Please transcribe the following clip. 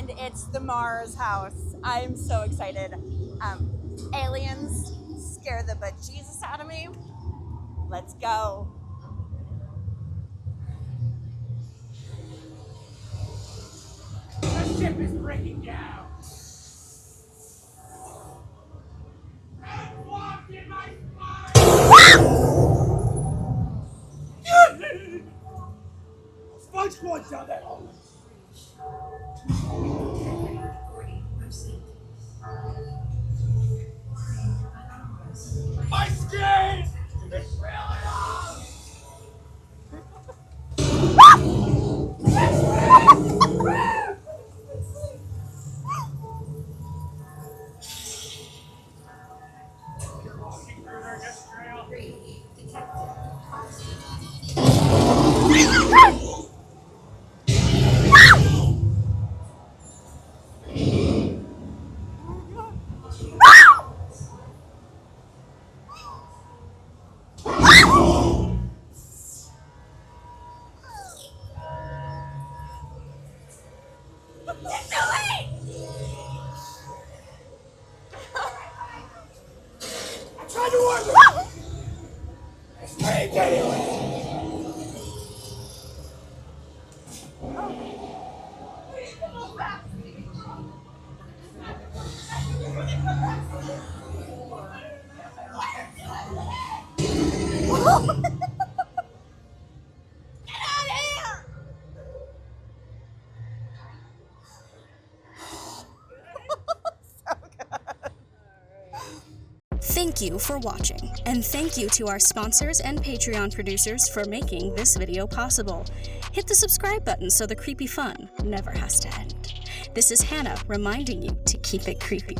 and it's the M.A.R.S house. I'm so excited. Aliens scare the bejesus out of me. Let's go. The ship is breaking down. And walked in my spine. Sponge Squad's down that hole. My skin is really off. You're walking through their death trail. I tried to warn you. I screamed anyway. Get out of here! So good. Thank you for watching, and thank you to our sponsors and Patreon producers for making this video possible. Hit the subscribe button so the creepy fun never has to end. This is Hannah reminding you to keep it creepy.